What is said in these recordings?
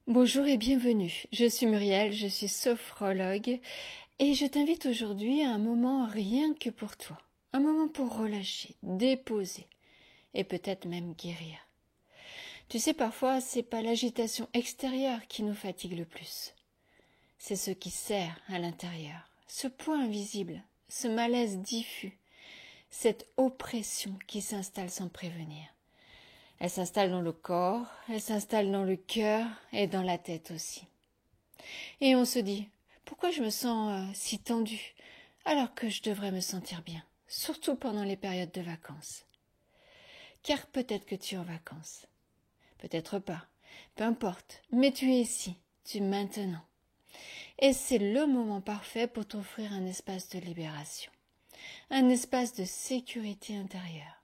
Bonjour et bienvenue. Je suis Muriel, je suis sophrologue et je t'invite aujourd'hui à un moment rien que pour toi. Un moment pour relâcher, déposer et peut-être même guérir. Tu sais, parfois, c'est pas l'agitation extérieure qui nous fatigue le plus. C'est ce qui serre à l'intérieur, ce poids invisible, ce malaise diffus, cette oppression qui s'installe sans prévenir. Elle s'installe dans le corps, elle s'installe dans le cœur et dans la tête aussi. Et on se dit, pourquoi je me sens si tendue alors que je devrais me sentir bien, surtout pendant les périodes de vacances. Car peut-être que tu es en vacances, peut-être pas, peu importe, mais tu es ici, tu es maintenant. Et c'est le moment parfait pour t'offrir un espace de libération, un espace de sécurité intérieure.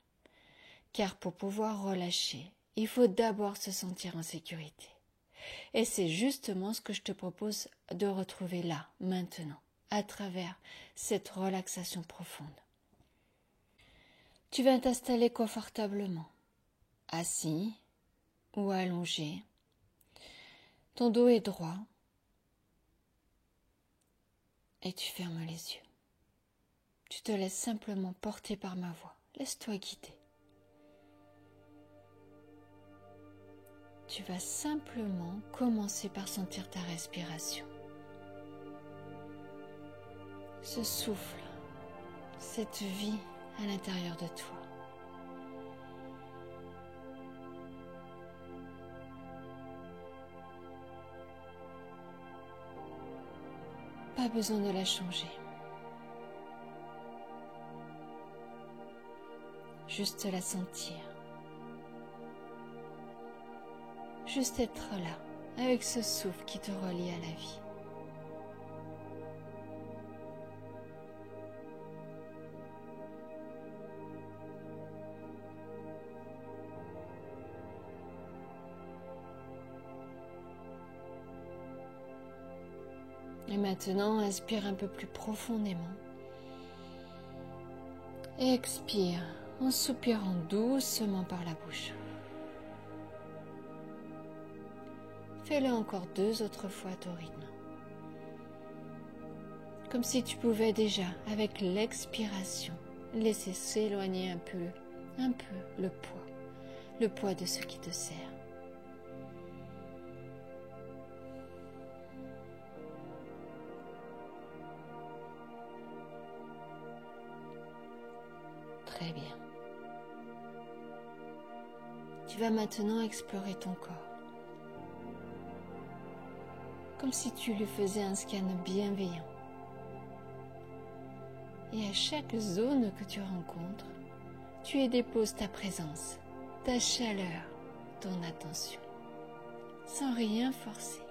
Car pour pouvoir relâcher, il faut d'abord se sentir en sécurité. Et c'est justement ce que je te propose de retrouver là, maintenant, à travers cette relaxation profonde. Tu vas t'installer confortablement, assis ou allongé. Ton dos est droit et tu fermes les yeux. Tu te laisses simplement porter par ma voix. Laisse-toi guider. Tu vas simplement commencer par sentir ta respiration. Ce souffle, cette vie à l'intérieur de toi. Pas besoin de la changer. Juste la sentir. Juste être là, avec ce souffle qui te relie à la vie. Et maintenant, inspire un peu plus profondément. Et expire en soupirant doucement par la bouche. Fais-le encore 2 autres fois à ton rythme. Comme si tu pouvais déjà, avec l'expiration, laisser s'éloigner un peu le poids de ce qui te serre. Très bien. Tu vas maintenant explorer ton corps. Comme si tu lui faisais un scan bienveillant. Et à chaque zone que tu rencontres, tu y déposes ta présence, ta chaleur, ton attention, sans rien forcer.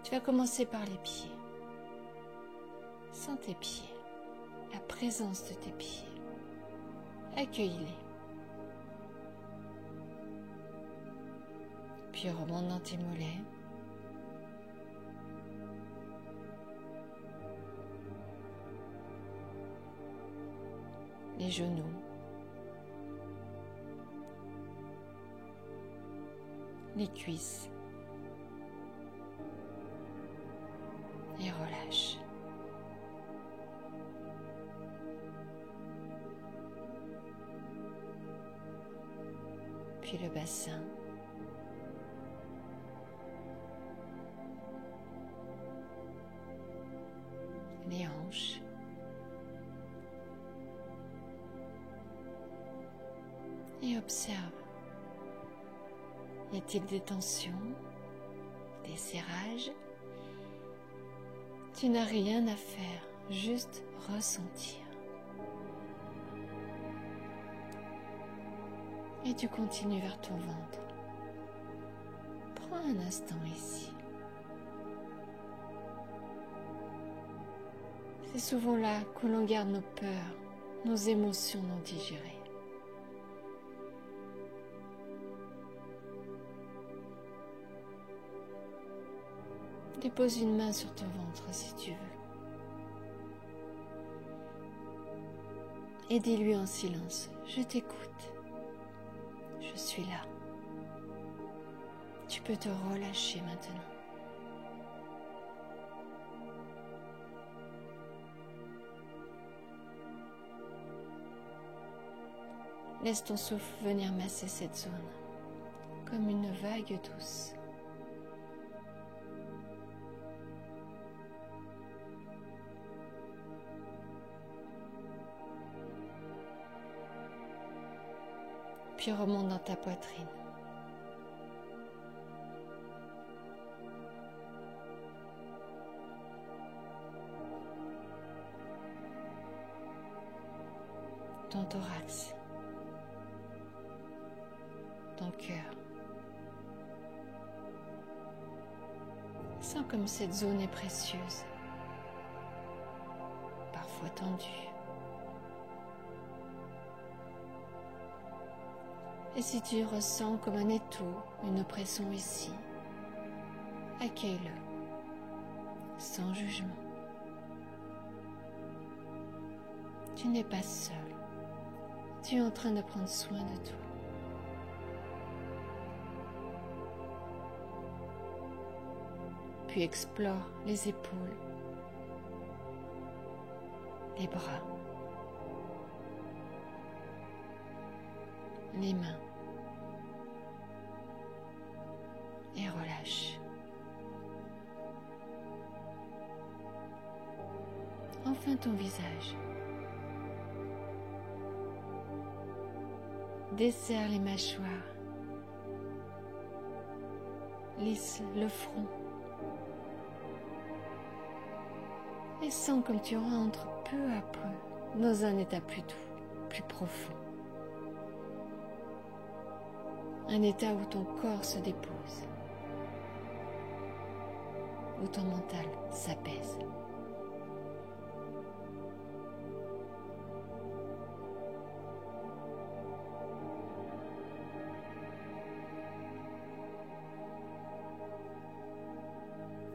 Tu vas commencer par les pieds. Sens tes pieds, la présence de tes pieds. Accueille-les. Puis remonte dans tes mollets. Les genoux, les cuisses et relâche. Puis le bassin, les hanches. Et observe. Y a-t-il des tensions, des serrages? Tu n'as rien à faire, juste ressentir. Et tu continues vers ton ventre. Prends un instant ici. C'est souvent là que l'on garde nos peurs, nos émotions non digérées. Dépose une main sur ton ventre si tu veux. Et dis-lui en silence, je t'écoute. Je suis là. tu peux te relâcher maintenant. Laisse ton souffle venir masser cette zone, comme une vague douce. Puis remonte dans ta poitrine. Ton thorax. Ton cœur. Sens comme cette zone est précieuse, parfois tendue. Et si tu ressens comme un étau, une oppression ici, accueille-le, sans jugement. Tu n'es pas seul, tu es en train de prendre soin de toi. Puis explore les épaules, les bras, les mains et relâche. Enfin ton visage. Desserre les mâchoires, lisse le front et sens comme tu rentres peu à peu dans un état plus doux, plus profond. Un état où ton corps se dépose, où ton mental s'apaise.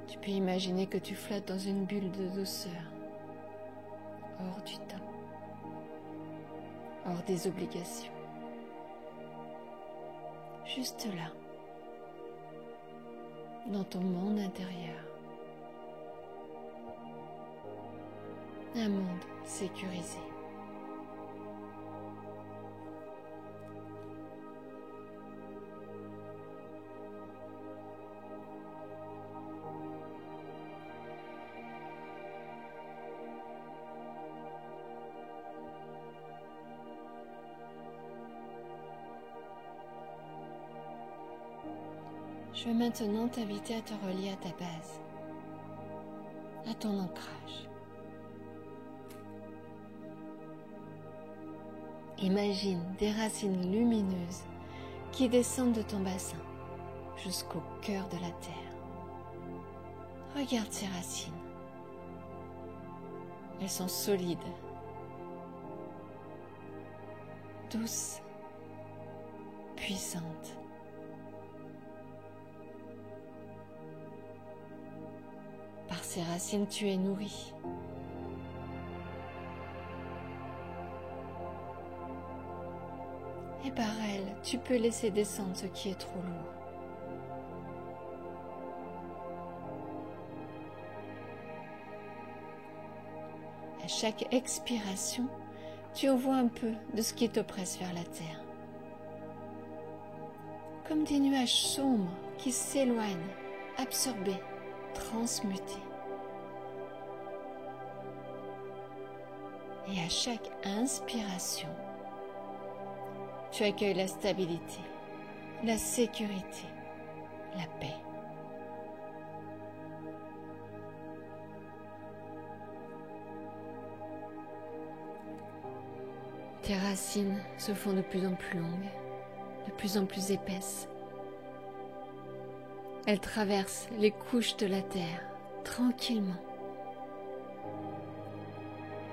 Tu peux imaginer que tu flottes dans une bulle de douceur, hors du temps, hors des obligations. Juste là, dans ton monde intérieur. Un monde sécurisé. Je vais maintenant t'inviter à te relier à ta base, à ton ancrage. Imagine des racines lumineuses qui descendent de ton bassin jusqu'au cœur de la terre. Regarde ces racines. Elles sont solides, douces, puissantes. Par ces racines, tu es nourri. Et par elles, tu peux laisser descendre ce qui est trop lourd. À chaque expiration, tu envoies un peu de ce qui t'oppresse vers la terre. Comme des nuages sombres qui s'éloignent, absorbés, transmutés. Et à chaque inspiration, tu accueilles la stabilité, la sécurité, la paix. Tes racines se font de plus en plus longues, de plus en plus épaisses. Elles traversent les couches de la terre tranquillement,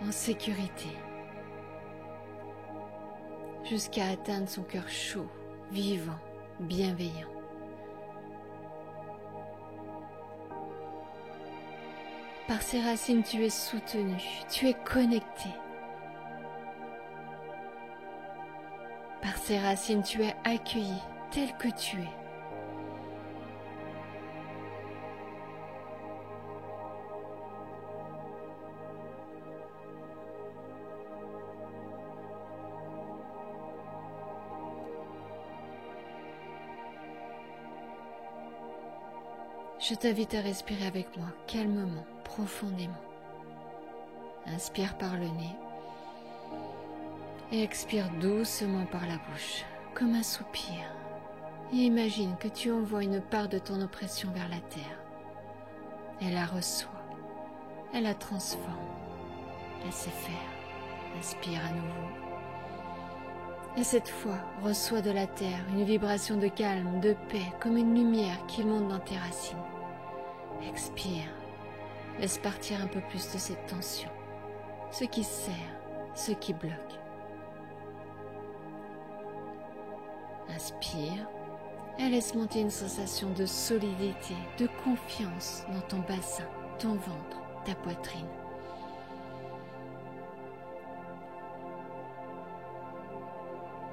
en sécurité, jusqu'à atteindre son cœur chaud, vivant, bienveillant. Par ces racines, tu es soutenu, tu es connecté. Par ces racines, tu es accueilli tel que tu es. Je t'invite à respirer avec moi, calmement, profondément. Inspire par le nez et expire doucement par la bouche, comme un soupir. Et imagine que tu envoies une part de ton oppression vers la terre. Elle la reçoit, elle la transforme. Laisse faire. Inspire à nouveau. Et cette fois, reçois de la terre une vibration de calme, de paix, comme une lumière qui monte dans tes racines. Expire. Laisse partir un peu plus de cette tension, ce qui serre, ce qui bloque. Inspire et laisse monter une sensation de solidité, de confiance dans ton bassin, ton ventre, ta poitrine.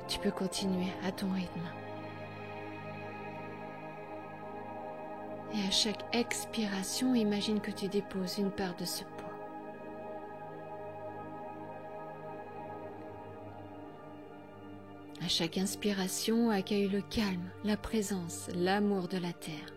Tu peux continuer à ton rythme. Et à chaque expiration, imagine que tu déposes une part de ce poids. À chaque inspiration, accueille le calme, la présence, l'amour de la terre.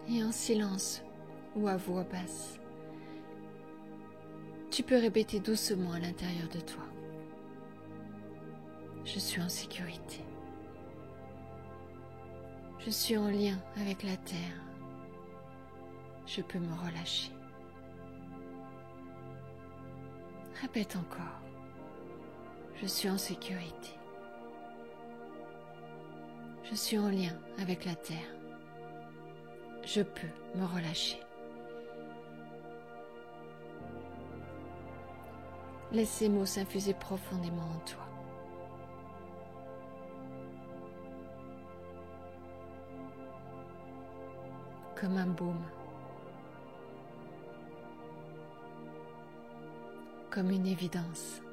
Et en silence ou à voix basse, tu peux répéter doucement à l'intérieur de toi. Je suis en sécurité. Je suis en lien avec la terre. Je peux me relâcher. Répète encore. Je suis en sécurité. Je suis en lien avec la terre. Je peux me relâcher. Laisse ces mots s'infuser profondément en toi. Comme un baume. Comme une évidence.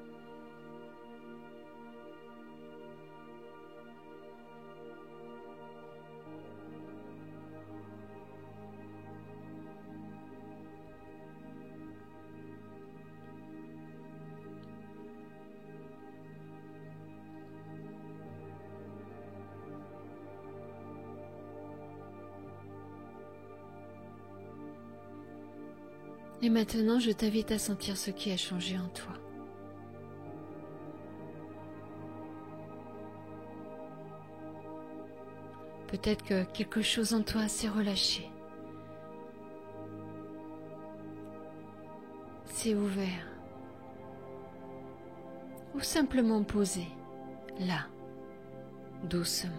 Et maintenant, je t'invite à sentir ce qui a changé en toi. Peut-être que quelque chose en toi s'est relâché, s'est ouvert, ou simplement posé, là, doucement.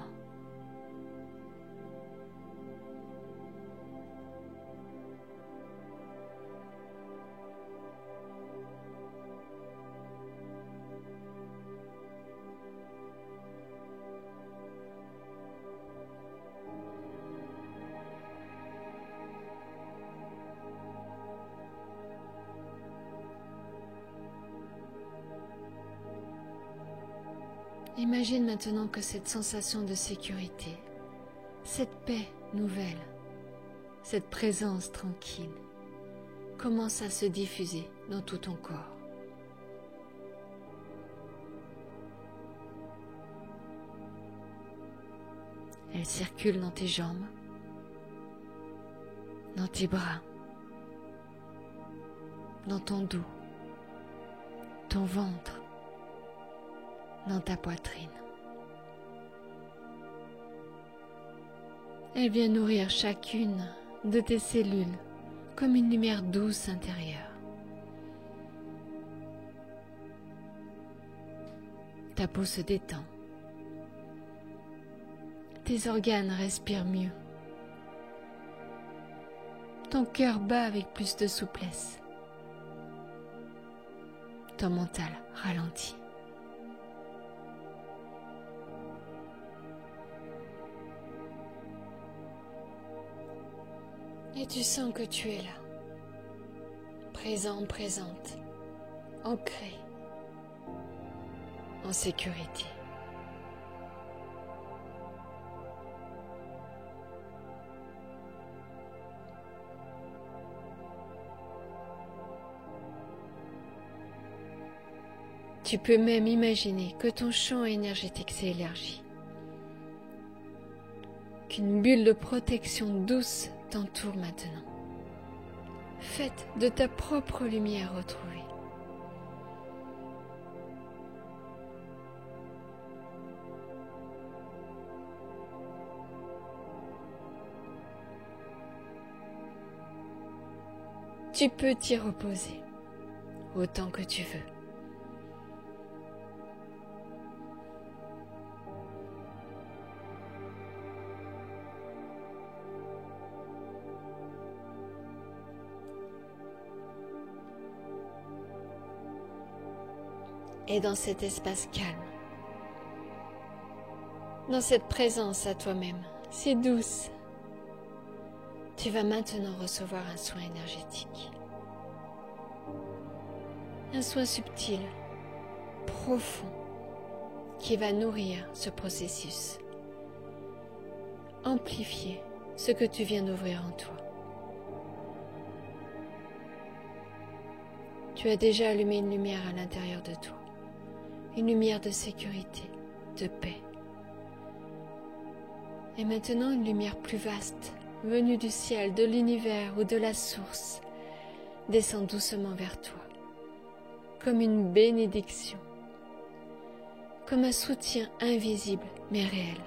Imagine maintenant que cette sensation de sécurité, cette paix nouvelle, cette présence tranquille commence à se diffuser dans tout ton corps. Elle circule dans tes jambes, dans tes bras, dans ton dos, ton ventre, dans ta poitrine. Elle vient nourrir chacune de tes cellules comme une lumière douce intérieure. Ta peau se détend. Tes organes respirent mieux. Ton cœur bat avec plus de souplesse. Ton mental ralentit. Et tu sens que tu es là, présent, présente, ancré, en sécurité. Tu peux même imaginer que ton champ énergétique s'est élargi, qu'une bulle de protection douce t'entoure maintenant, faite de ta propre lumière retrouvée. Tu peux t'y reposer autant que tu veux. Et dans cet espace calme, dans cette présence à toi-même, si douce, tu vas maintenant recevoir un soin énergétique. Un soin subtil, profond, qui va nourrir ce processus, amplifier ce que tu viens d'ouvrir en toi. Tu as déjà allumé une lumière à l'intérieur de toi. Une lumière de sécurité, de paix. Et maintenant une lumière plus vaste, venue du ciel, de l'univers ou de la source, descend doucement vers toi, comme une bénédiction, comme un soutien invisible mais réel.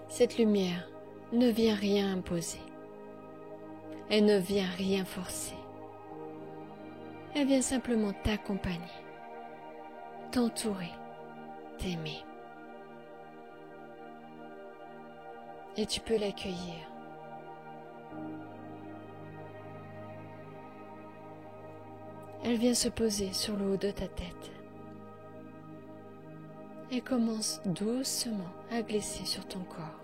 Cette lumière ne vient rien imposer, elle ne vient rien forcer. Elle vient simplement t'accompagner, t'entourer, t'aimer. Et tu peux l'accueillir. Elle vient se poser sur le haut de ta tête. Elle commence doucement à glisser sur ton corps,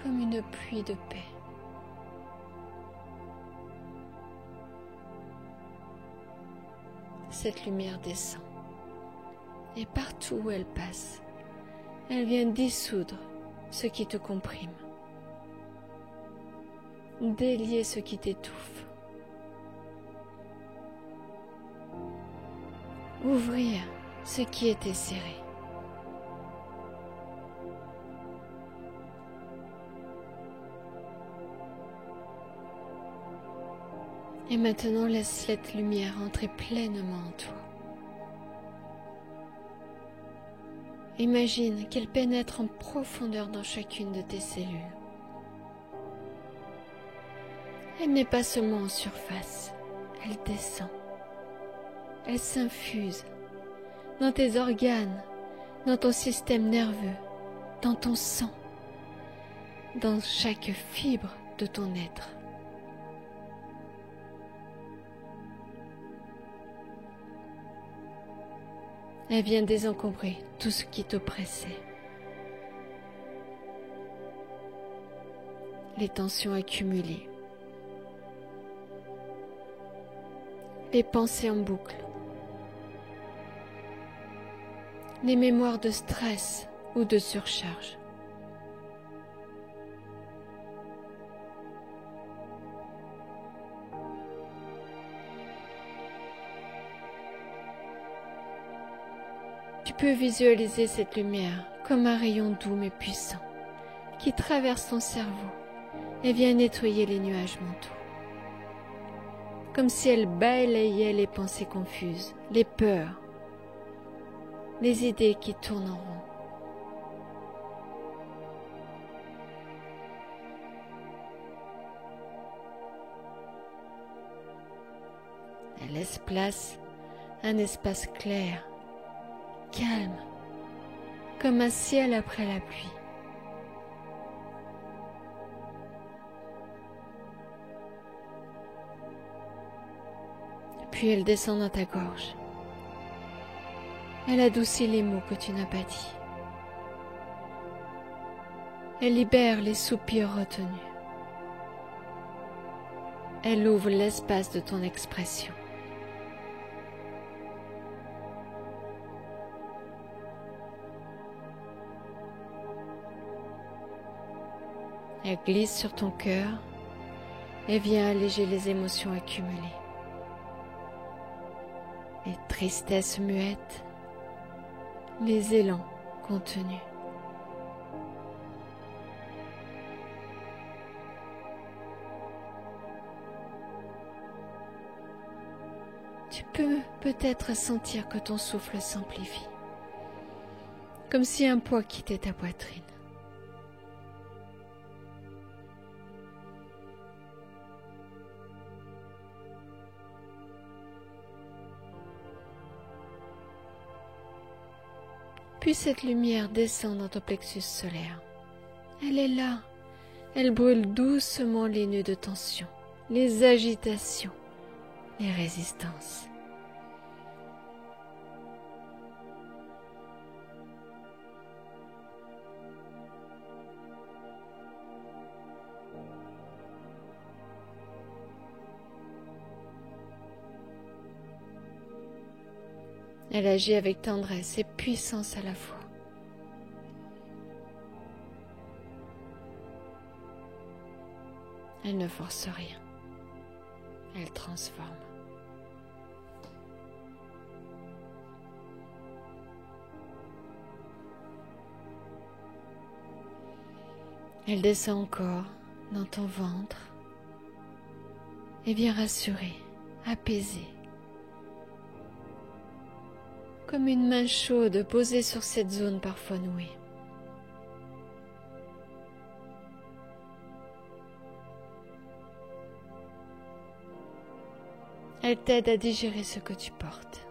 comme une pluie de paix. Cette lumière descend, et partout où elle passe, elle vient dissoudre ce qui te comprime, délier ce qui t'étouffe, ouvrir ce qui était serré. Et maintenant, laisse cette lumière entrer pleinement en toi. Imagine qu'elle pénètre en profondeur dans chacune de tes cellules. Elle n'est pas seulement en surface, elle descend. Elle s'infuse dans tes organes, dans ton système nerveux, dans ton sang, dans chaque fibre de ton être. Elle vient désencombrer tout ce qui t'oppressait. Les tensions accumulées, les pensées en boucle, les mémoires de stress ou de surcharge. Tu peux visualiser cette lumière comme un rayon doux mais puissant qui traverse ton cerveau et vient nettoyer les nuages mentaux. Comme si elle balayait les pensées confuses, les peurs, les idées qui tournent en rond. laisse place à un espace clair, calme, comme un ciel après la pluie. Puis elle descend dans ta gorge. Elle adoucit les mots que tu n'as pas dit. Elle libère les soupirs retenus. Elle ouvre l'espace de ton expression. Elle glisse sur ton cœur et vient alléger les émotions accumulées. Les tristesses muettes, les élans contenus. Tu peux peut-être sentir que ton souffle s'amplifie, comme si un poids quittait ta poitrine. Puis cette lumière descend dans ton plexus solaire. Elle est là. Elle brûle doucement les nœuds de tension, les agitations, les résistances. Elle agit avec tendresse et puissance à la fois. Elle ne force rien. Elle transforme. Elle descend encore dans ton ventre et vient rassurer, apaiser. Comme une main chaude posée sur cette zone parfois nouée. Elle t'aide à digérer ce que tu portes,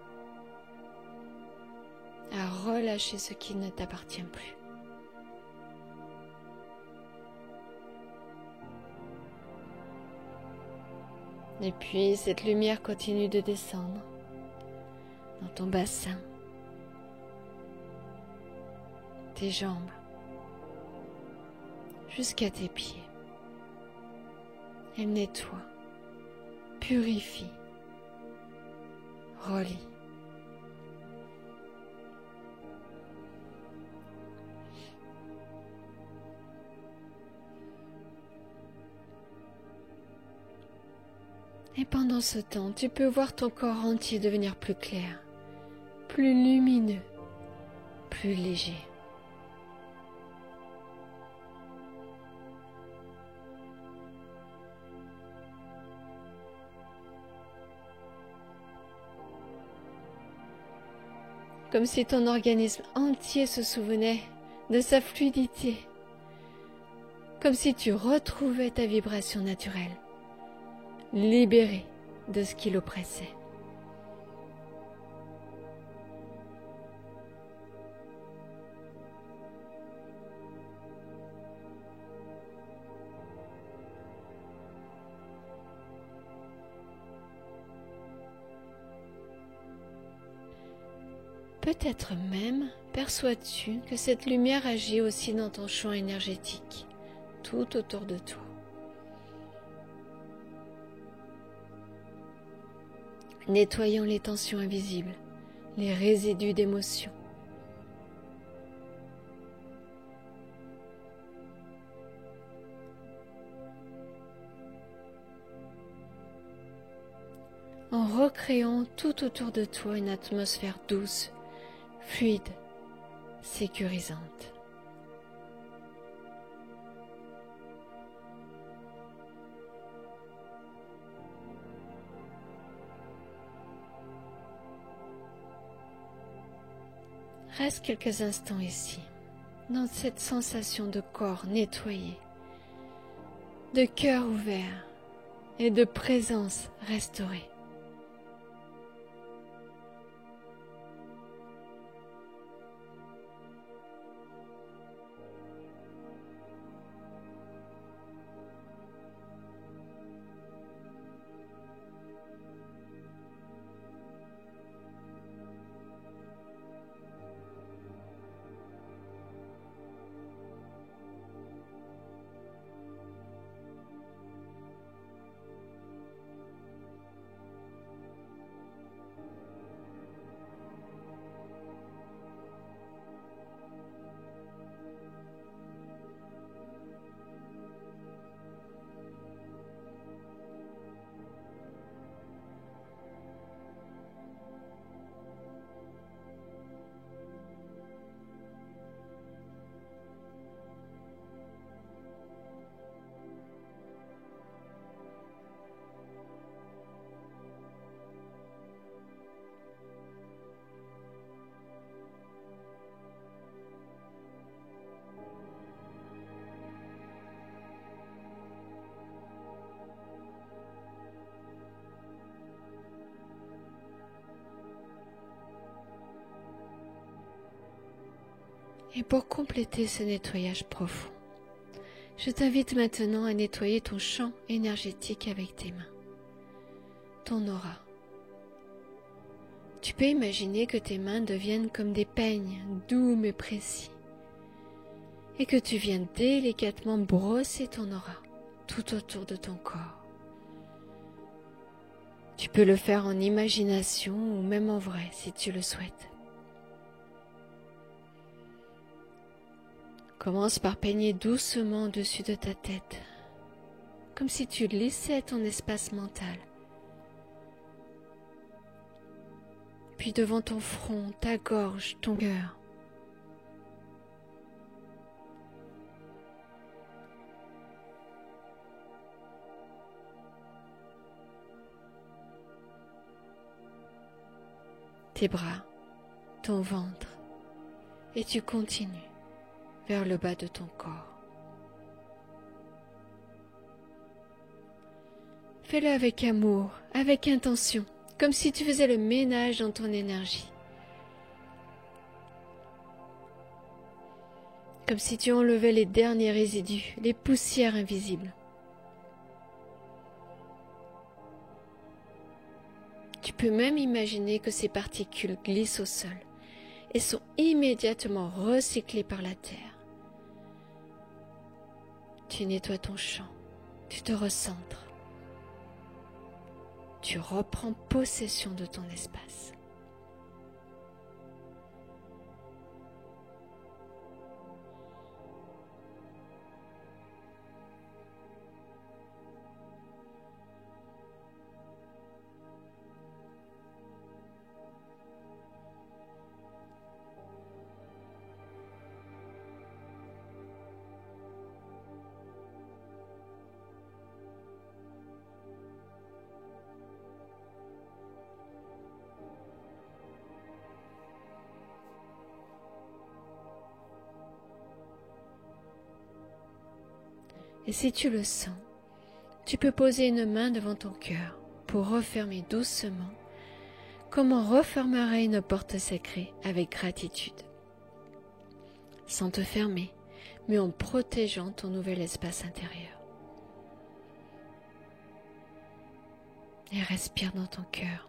à relâcher ce qui ne t'appartient plus. Et puis cette lumière continue de descendre dans ton bassin, tes jambes, jusqu'à tes pieds. Elle nettoie, purifie, relie. Et pendant ce temps, tu peux voir ton corps entier devenir plus clair, plus lumineux, plus léger. Comme si ton organisme entier se souvenait de sa fluidité, comme si tu retrouvais ta vibration naturelle, libérée de ce qui l'oppressait. Peut-être même perçois-tu que cette lumière agit aussi dans ton champ énergétique, tout autour de toi. Nettoyant les tensions invisibles, les résidus d'émotions. En recréant tout autour de toi une atmosphère douce, fluide, sécurisante. Reste quelques instants ici, dans cette sensation de corps nettoyé, de cœur ouvert et de présence restaurée. Et pour compléter ce nettoyage profond, je t'invite maintenant à nettoyer ton champ énergétique avec tes mains, ton aura. Tu peux imaginer que tes mains deviennent comme des peignes doux mais précis et que tu viens délicatement brosser ton aura tout autour de ton corps. Tu peux le faire en imagination ou même en vrai si tu le souhaites. Commence par peigner doucement au-dessus de ta tête, comme si tu lissais ton espace mental. Puis devant ton front, ta gorge, ton cœur. Tes bras, ton ventre, et tu continues vers le bas de ton corps. Fais-le avec amour, avec intention, comme si tu faisais le ménage dans ton énergie. Comme si tu enlevais les derniers résidus, les poussières invisibles. Tu peux même imaginer que ces particules glissent au sol et sont immédiatement recyclées par la terre. Tu nettoies ton champ, tu te recentres. Tu reprends possession de ton espace. Et si tu le sens, tu peux poser une main devant ton cœur pour refermer doucement, comme on refermerait une porte sacrée avec gratitude. Sans te fermer, mais en protégeant ton nouvel espace intérieur. Et respire dans ton cœur.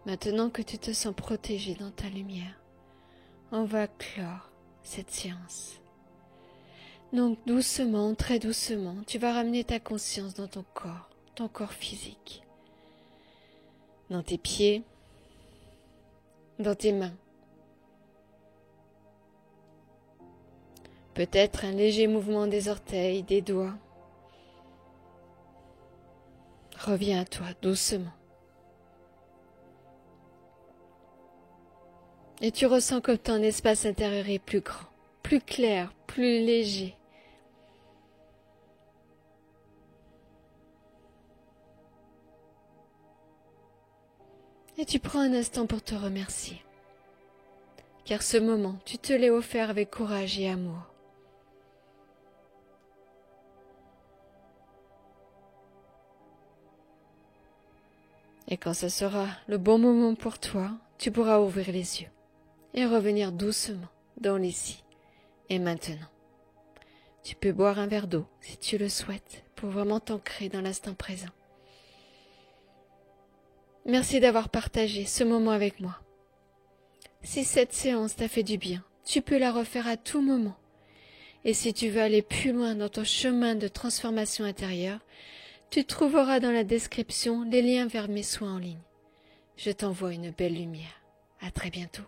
Maintenant que tu te sens protégé dans ta lumière, on va clore cette séance. Donc doucement, très doucement, tu vas ramener ta conscience dans ton corps physique, dans tes pieds, dans tes mains. Peut-être un léger mouvement des orteils, des doigts. Reviens à toi doucement. Et tu ressens comme ton espace intérieur est plus grand, plus clair, plus léger. Et tu prends un instant pour te remercier. Car ce moment, tu te l'es offert avec courage et amour. Et quand ce sera le bon moment pour toi, tu pourras ouvrir les yeux et revenir doucement dans l'ici et maintenant. Tu peux boire un verre d'eau si tu le souhaites pour vraiment t'ancrer dans l'instant présent. Merci d'avoir partagé ce moment avec moi. Si cette séance t'a fait du bien, tu peux la refaire à tout moment Et si tu veux aller plus loin dans ton chemin de transformation intérieure, tu trouveras dans la description les liens vers mes soins en ligne. Je t'envoie une belle lumière. À très bientôt.